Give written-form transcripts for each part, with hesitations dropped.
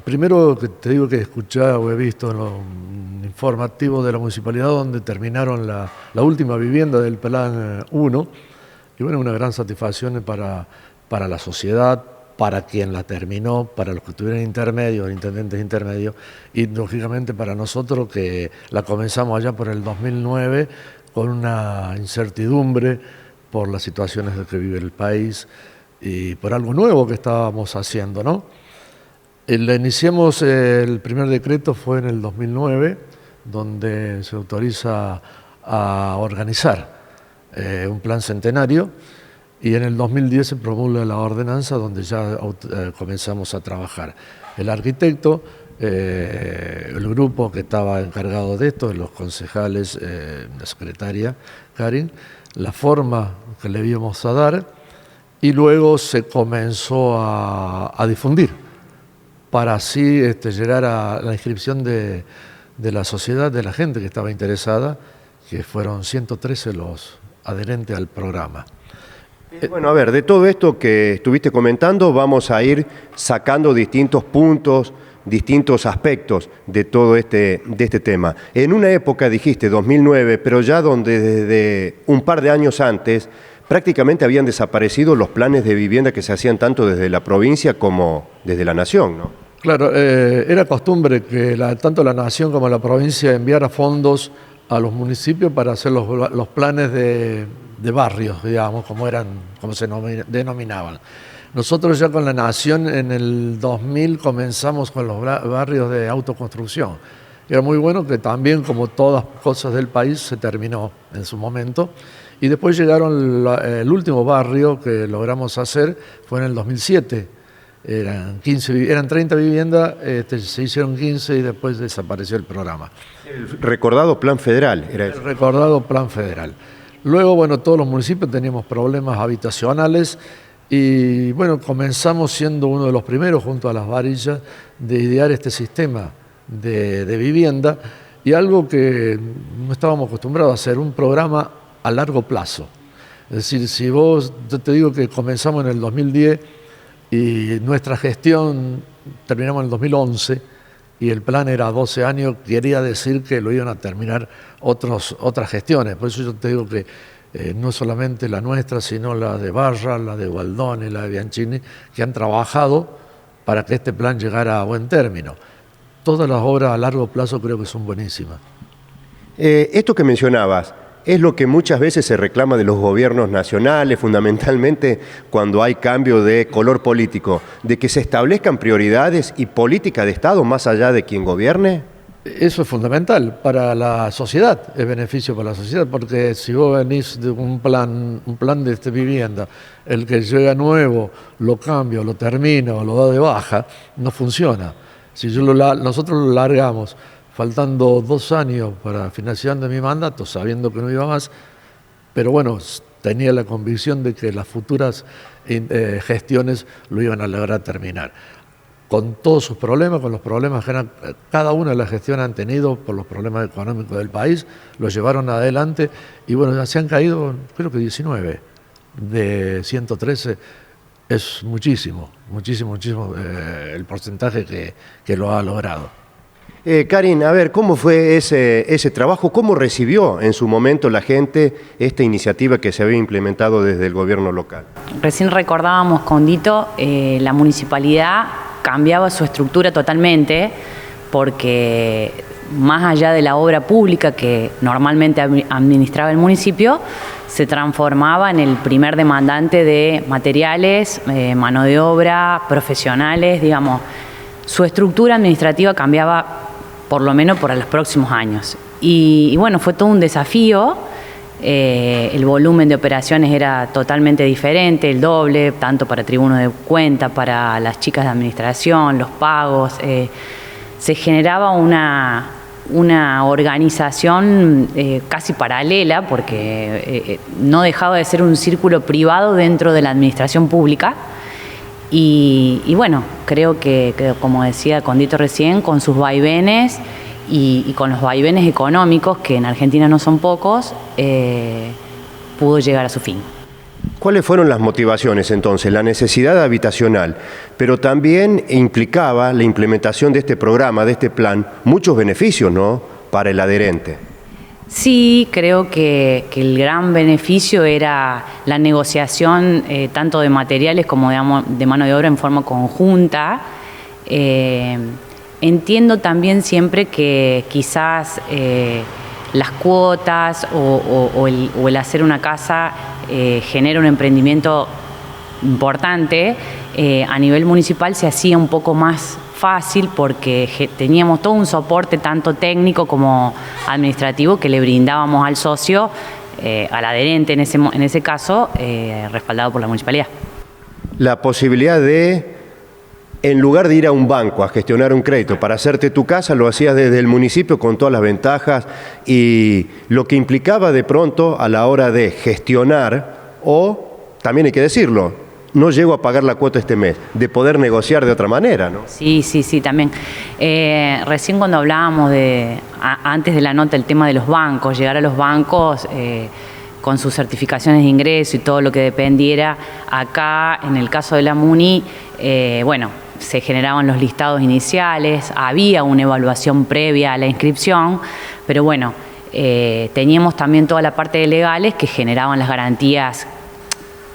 primero que te digo que he escuchado o he visto en los informativos de la municipalidad donde terminaron la última vivienda del Plan 1, y bueno, una gran satisfacción para la sociedad, para quien la terminó, para los que estuvieron intermedios, intendentes intermedios, y lógicamente para nosotros que la comenzamos allá por el 2009 con una incertidumbre por las situaciones que vive el país y por algo nuevo que estábamos haciendo, ¿no? Iniciamos, el primer decreto fue en el 2009, donde se autoriza a organizar un plan centenario, y en el 2010 se promulga la ordenanza donde ya comenzamos a trabajar. El arquitecto, el grupo que estaba encargado de esto, los concejales, la secretaria Karin, la forma que le íbamos a dar, y luego se comenzó a difundir para así llegar a la inscripción de la sociedad, de la gente que estaba interesada, que fueron 113 los adherentes al programa. Bueno, a ver, de todo esto que estuviste comentando, vamos a ir sacando distintos puntos, distintos aspectos de todo este tema. En una época, dijiste, 2009, pero ya donde desde un par de años antes prácticamente habían desaparecido los planes de vivienda que se hacían tanto desde la provincia como desde la nación, ¿no? Claro, era costumbre que tanto la nación como la provincia enviara fondos a los municipios para hacer los planes de barrios, digamos, como se denominaban. Nosotros ya con la nación en el 2000 comenzamos con los barrios de autoconstrucción. Era muy bueno que también, como todas cosas del país, se terminó en su momento. Y después llegaron el último barrio que logramos hacer, fue en el 2007. Eran 30 viviendas, se hicieron 15 y después desapareció el programa. El recordado Plan Federal era eso. El recordado Plan Federal. Luego, bueno, todos los municipios teníamos problemas habitacionales y, bueno, comenzamos siendo uno de los primeros, junto a las varillas, de idear este sistema de vivienda, y algo que no estábamos acostumbrados a hacer, un programa a largo plazo. Es decir, yo te digo que comenzamos en el 2010 y nuestra gestión terminamos en el 2011 y el plan era 12 años, quería decir que lo iban a terminar otras gestiones. Por eso yo te digo que no solamente la nuestra, sino la de Barra, la de Gualdoni, la de Bianchini, que han trabajado para que este plan llegara a buen término. Todas las obras a largo plazo creo que son buenísimas. Esto que mencionabas, es lo que muchas veces se reclama de los gobiernos nacionales, fundamentalmente cuando hay cambio de color político, de que se establezcan prioridades y política de Estado más allá de quien gobierne. Eso es fundamental para la sociedad, es beneficio para la sociedad, porque si vos venís de un plan de vivienda, el que llega nuevo lo cambia, lo termina o lo da de baja, no funciona. Si nosotros lo largamos faltando 2 años para financiar de mi mandato, sabiendo que no iba más, pero bueno, tenía la convicción de que las futuras gestiones lo iban a lograr terminar. Con todos sus problemas, con los problemas que cada una de las gestiones han tenido por los problemas económicos del país, lo llevaron adelante y bueno, ya se han caído, creo que 19 de 113, es muchísimo el porcentaje que lo ha logrado. Karin, a ver, ¿cómo fue ese trabajo? ¿Cómo recibió en su momento la gente esta iniciativa que se había implementado desde el gobierno local? Recién recordábamos con Dito, la municipalidad cambiaba su estructura totalmente porque más allá de la obra pública que normalmente administraba el municipio, se transformaba en el primer demandante de materiales, mano de obra, profesionales, digamos. Su estructura administrativa cambiaba por lo menos para los próximos años. Y bueno, fue todo un desafío. El volumen de operaciones era totalmente diferente, el doble, tanto para tribuno de cuenta, para las chicas de administración, los pagos. Se generaba una organización casi paralela, porque no dejaba de ser un círculo privado dentro de la administración pública. Y bueno, creo que, como decía Condito recién, con sus vaivenes y con los vaivenes económicos, que en Argentina no son pocos, pudo llegar a su fin. ¿Cuáles fueron las motivaciones entonces? La necesidad habitacional, pero también implicaba la implementación de este programa, de este plan, muchos beneficios, ¿no?, para el adherente. Sí, creo que el gran beneficio era la negociación tanto de materiales como de mano de obra en forma conjunta. Entiendo también siempre que quizás las cuotas o el hacer una casa genera un emprendimiento importante. A nivel municipal se hacía un poco más fácil porque teníamos todo un soporte tanto técnico como administrativo que le brindábamos al socio, al adherente en ese caso, respaldado por la municipalidad. La posibilidad de, en lugar de ir a un banco a gestionar un crédito para hacerte tu casa, lo hacías desde el municipio con todas las ventajas y lo que implicaba de pronto a la hora de gestionar, o también hay que decirlo, no llego a pagar la cuota este mes, de poder negociar de otra manera, ¿no? Sí, también. Recién cuando hablábamos antes de la nota, el tema de los bancos, llegar a los bancos con sus certificaciones de ingreso y todo lo que dependiera, acá en el caso de la MUNI, se generaban los listados iniciales, había una evaluación previa a la inscripción, pero teníamos también toda la parte de legales que generaban las garantías.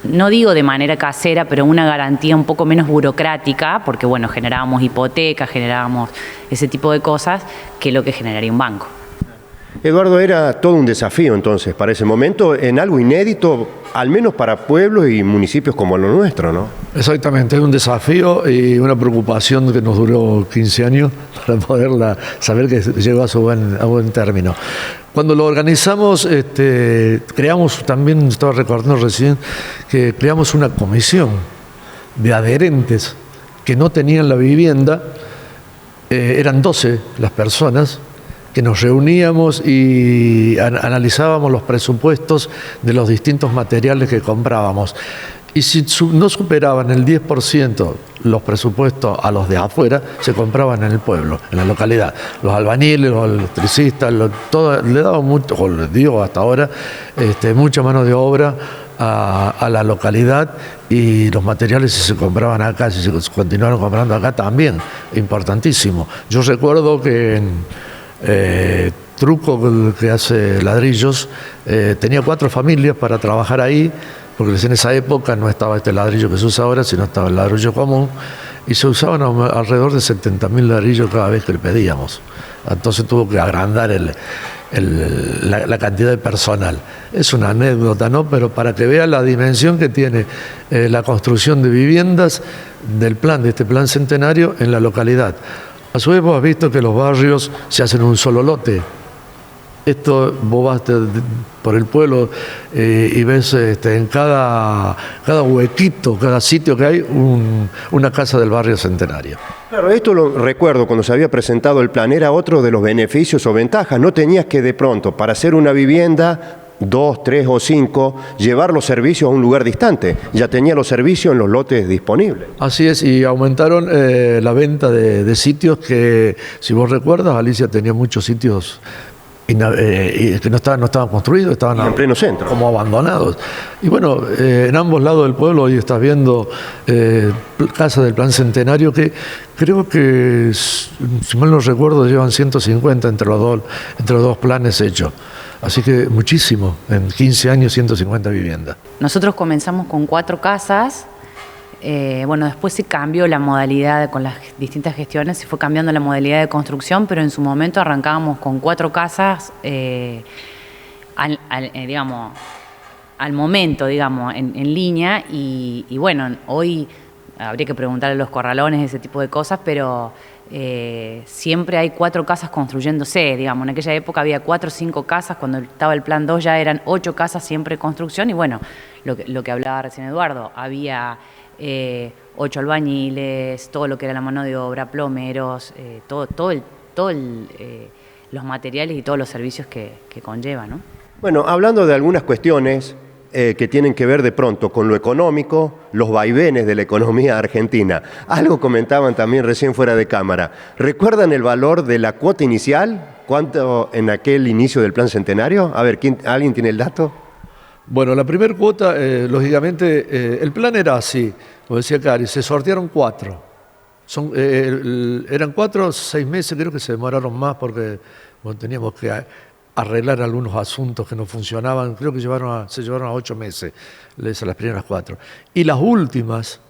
No digo de manera casera, pero una garantía un poco menos burocrática, porque generábamos hipotecas, generábamos ese tipo de cosas, que lo que generaría un banco. Eduardo, era todo un desafío entonces para ese momento, en algo inédito, al menos para pueblos y municipios como lo nuestro, ¿no? Exactamente, es un desafío y una preocupación que nos duró 15 años para poderla saber que llegó a buen término. Cuando lo organizamos, creamos también, estaba recordando recién, que creamos una comisión de adherentes que no tenían la vivienda, eran 12 las personas, que nos reuníamos y analizábamos los presupuestos de los distintos materiales que comprábamos. Y si no superaban el 10% los presupuestos a los de afuera, se compraban en el pueblo, en la localidad. Los albañiles, los electricistas, todo, le daban mucho, o les digo hasta ahora, mucha mano de obra a la localidad, y los materiales si se compraban acá, si se continuaron comprando acá también, importantísimo. Yo recuerdo que Truco, que hace ladrillos, tenía 4 familias para trabajar ahí, porque en esa época no estaba este ladrillo que se usa ahora, sino estaba el ladrillo común, y se usaban alrededor de 70.000 ladrillos cada vez que le pedíamos. Entonces tuvo que agrandar la cantidad de personal. Es una anécdota, ¿no? Pero para que vea la dimensión que tiene la construcción de viviendas de este plan centenario en la localidad. A su vez vos has visto que los barrios se hacen un solo lote. Esto vos vas por el pueblo y ves en cada huequito, cada sitio que hay, una casa del barrio centenario. Claro, esto lo recuerdo cuando se había presentado el plan, era otro de los beneficios o ventajas. No tenías que de pronto, para hacer una vivienda, 2, 3 o 5, llevar los servicios a un lugar distante. Ya tenía los servicios en los lotes disponibles. Así es, y aumentaron la venta de sitios que, si vos recuerdas, Alicia tenía muchos sitios que no estaban construidos, estaban en pleno centro, como abandonados. Y en ambos lados del pueblo hoy estás viendo casas del plan centenario que creo que, si mal no recuerdo, llevan 150 entre los dos planes hechos. Así que muchísimo, en 15 años 150 viviendas. Nosotros comenzamos con 4 casas, después se cambió la modalidad con las distintas gestiones, se fue cambiando la modalidad de construcción, pero en su momento arrancábamos con 4 casas al momento, en línea, y hoy habría que preguntarle a los corralones ese tipo de cosas, pero siempre hay 4 casas construyéndose, en aquella época había 4 o 5 casas, cuando estaba el plan 2 ya eran 8 casas siempre en construcción, y lo que hablaba recién Eduardo, había 8 albañiles, todo lo que era la mano de obra, plomeros, los materiales y todos los servicios que conlleva, ¿no? Bueno, hablando de algunas cuestiones que tienen que ver de pronto con lo económico, los vaivenes de la economía argentina. Algo comentaban también recién fuera de cámara. ¿Recuerdan el valor de la cuota inicial? ¿Cuánto en aquel inicio del plan centenario? A ver, ¿alguien tiene el dato? Bueno, la primera cuota, lógicamente, el plan era así, como decía Cari, se sortearon 4. Eran 4, 6 meses, creo que se demoraron más porque bueno, teníamos que arreglar algunos asuntos que no funcionaban, creo que se llevaron a 8 meses, las primeras 4. Y las últimas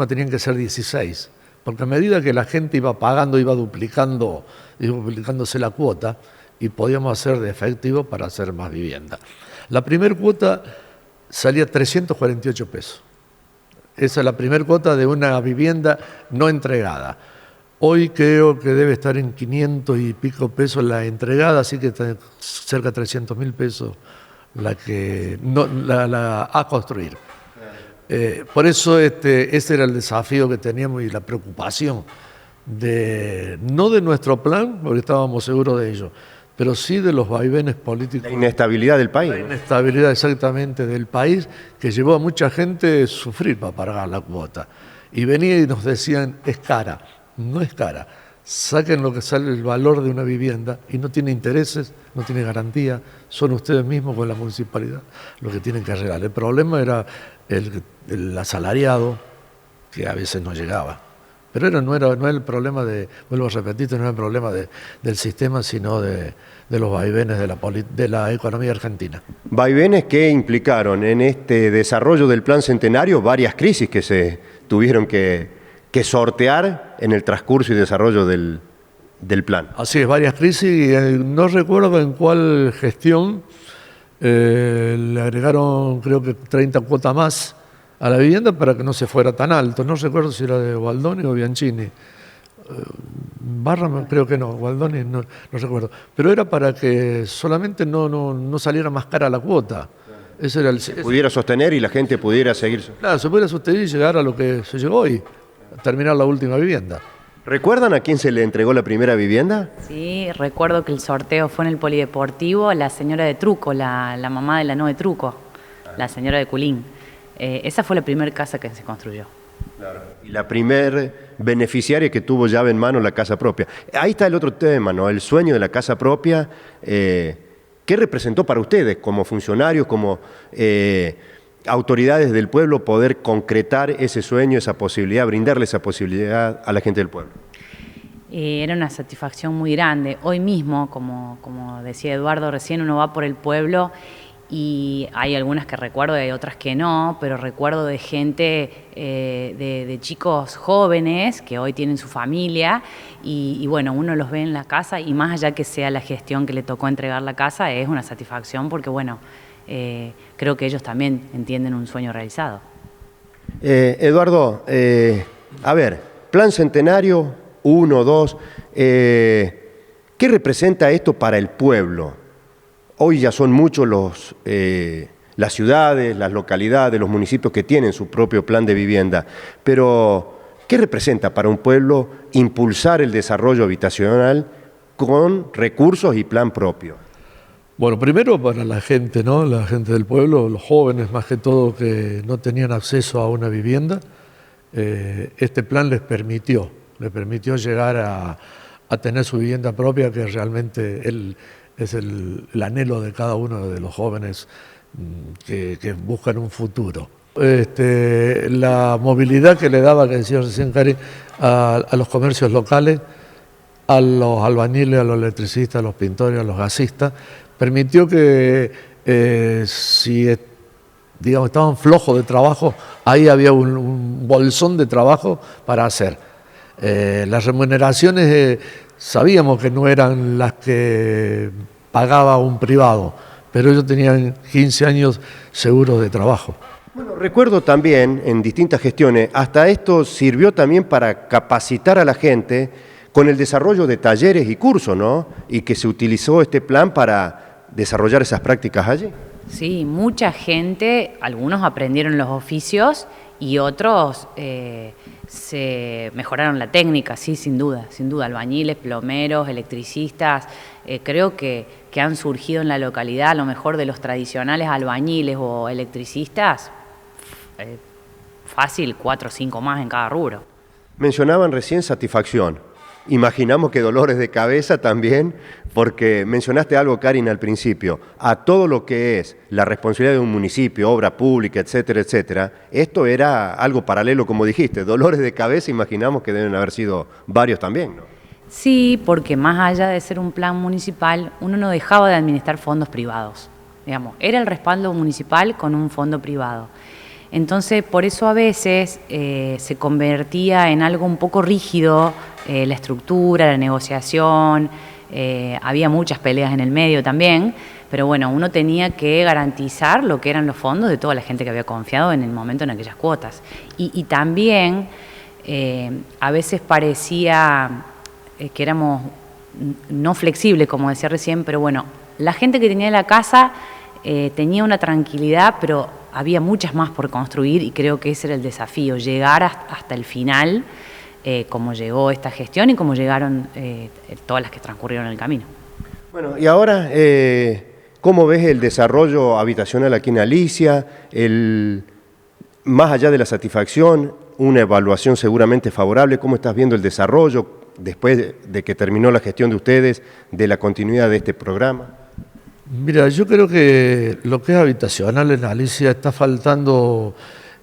tenían que ser 16, porque a medida que la gente iba pagando, iba duplicándose la cuota y podíamos hacer de efectivo para hacer más vivienda. La primera cuota salía 348 pesos. Esa es la primera cuota de una vivienda no entregada. Hoy creo que debe estar en 500 y pico pesos la entregada, así que está cerca de 300.000 pesos la a construir. Por eso ese era el desafío que teníamos y la preocupación, no de nuestro plan, porque estábamos seguros de ello, pero sí de los vaivenes políticos. La inestabilidad del país. La inestabilidad exactamente del país, que llevó a mucha gente a sufrir para pagar la cuota. Y venían y nos decían, es cara. No es cara. Saquen lo que sale el valor de una vivienda y no tiene intereses, no tiene garantía. Son ustedes mismos con la municipalidad los que tienen que arreglar. El problema era el asalariado, que a veces no llegaba. Pero no era el problema vuelvo a repetir, no era el problema del sistema, sino de los vaivenes de la economía argentina. Vaivenes que implicaron en este desarrollo del Plan Centenario varias crisis que se tuvieron que sortear en el transcurso y desarrollo del plan. Así es, varias crisis, y no recuerdo en cuál gestión le agregaron creo que 30 cuotas más a la vivienda para que no se fuera tan alto. No recuerdo si era de Gualdoni o Bianchini. Barra creo que no, Gualdoni no recuerdo. Pero era para que solamente no saliera más cara la cuota. Ese era pudiera sostener y la gente pudiera seguir. Claro, se pudiera sostener y llegar a lo que se llegó hoy, a terminar la última vivienda. ¿Recuerdan a quién se le entregó la primera vivienda? Sí, recuerdo que el sorteo fue en el Polideportivo a la señora de Truco, la mamá de la no de Truco, la señora de Culín. Esa fue la primera casa que se construyó. Claro. Y la primer beneficiaria que tuvo llave en mano la casa propia. Ahí está el otro tema, ¿no? El sueño de la casa propia. ¿Qué representó para ustedes como funcionarios, como autoridades del pueblo, poder concretar ese sueño, esa posibilidad, brindarle esa posibilidad a la gente del pueblo? Era una satisfacción muy grande. Hoy mismo, como decía Eduardo recién, uno va por el pueblo y hay algunas que recuerdo y hay otras que no, pero recuerdo de gente, de chicos jóvenes que hoy tienen su familia y bueno, uno los ve en la casa y más allá que sea la gestión que le tocó entregar la casa, es una satisfacción porque bueno, creo que ellos también entienden un sueño realizado. Eduardo, a ver, Plan Centenario 1, 2, ¿qué representa esto para el pueblo? Hoy ya son muchos las ciudades, las localidades, los municipios que tienen su propio plan de vivienda, pero ¿qué representa para un pueblo impulsar el desarrollo habitacional con recursos y plan propio? Bueno, primero para la gente, ¿no? La gente del pueblo, los jóvenes más que todo que no tenían acceso a una vivienda, este plan les permitió llegar a tener su vivienda propia, que realmente es el anhelo de cada uno de los jóvenes que buscan un futuro. La movilidad que le daba, que decía recién Cari, a los comercios locales, a los albañiles, a los electricistas, a los pintores, a los gasistas, permitió que si digamos, estaban flojos de trabajo, ahí había un bolsón de trabajo para hacer. Las remuneraciones sabíamos que no eran las que pagaba un privado, pero ellos tenían 15 años seguros de trabajo. Bueno, recuerdo también en distintas gestiones, hasta esto sirvió también para capacitar a la gente con el desarrollo de talleres y cursos, ¿no? Y que se utilizó este plan para desarrollar esas prácticas allí. Sí, mucha gente, algunos aprendieron los oficios y otros se mejoraron la técnica, sí, sin duda, albañiles, plomeros, electricistas, creo que han surgido en la localidad, a lo mejor de los tradicionales albañiles o electricistas, fácil 4 o 5 más en cada rubro. Mencionaban recién satisfacción. Imaginamos que dolores de cabeza también, porque mencionaste algo, Karin, al principio, a todo lo que es la responsabilidad de un municipio, obra pública, etcétera, etcétera. Esto era algo paralelo, como dijiste, dolores de cabeza, imaginamos que deben haber sido varios también, ¿no? Sí, porque más allá de ser un plan municipal, uno no dejaba de administrar fondos privados. Digamos, era el respaldo municipal con un fondo privado. Entonces, por eso a veces se convertía en algo un poco rígido, la estructura, la negociación, había muchas peleas en el medio también, pero bueno, uno tenía que garantizar lo que eran los fondos de toda la gente que había confiado en el momento en aquellas cuotas. Y también a veces parecía que éramos no flexibles, como decía recién, pero bueno, la gente que tenía la casa tenía una tranquilidad, pero había muchas más por construir y creo que ese era el desafío, llegar hasta el final, como llegó esta gestión y como llegaron todas las que transcurrieron el camino. Bueno, y ahora, ¿cómo ves el desarrollo habitacional aquí en Alicia? Más allá de la satisfacción, una evaluación seguramente favorable, ¿cómo estás viendo el desarrollo después de que terminó la gestión de ustedes, de la continuidad de este programa? Mira, yo creo que lo que es habitacional en Alicia está faltando.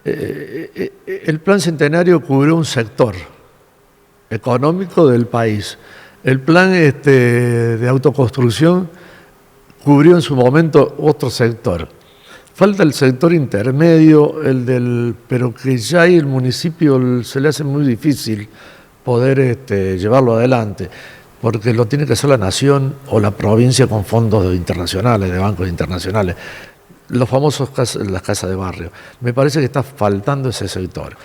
El plan centenario cubrió un sector económico del país. El plan de autoconstrucción cubrió en su momento otro sector. Falta el sector intermedio, pero que ya ahí el municipio se le hace muy difícil poder llevarlo adelante, porque lo tiene que hacer la nación o la provincia con fondos internacionales, de bancos internacionales, los famosos las casas de barrio. Me parece que está faltando ese sector.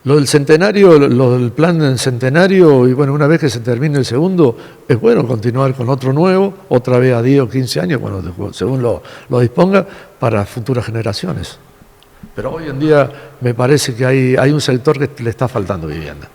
Lo del centenario, lo del plan centenario, y bueno, una vez que se termine el segundo, es bueno continuar con otro nuevo, otra vez a 10 o 15 años, según lo disponga, para futuras generaciones. Pero hoy en día me parece que hay un sector que le está faltando vivienda.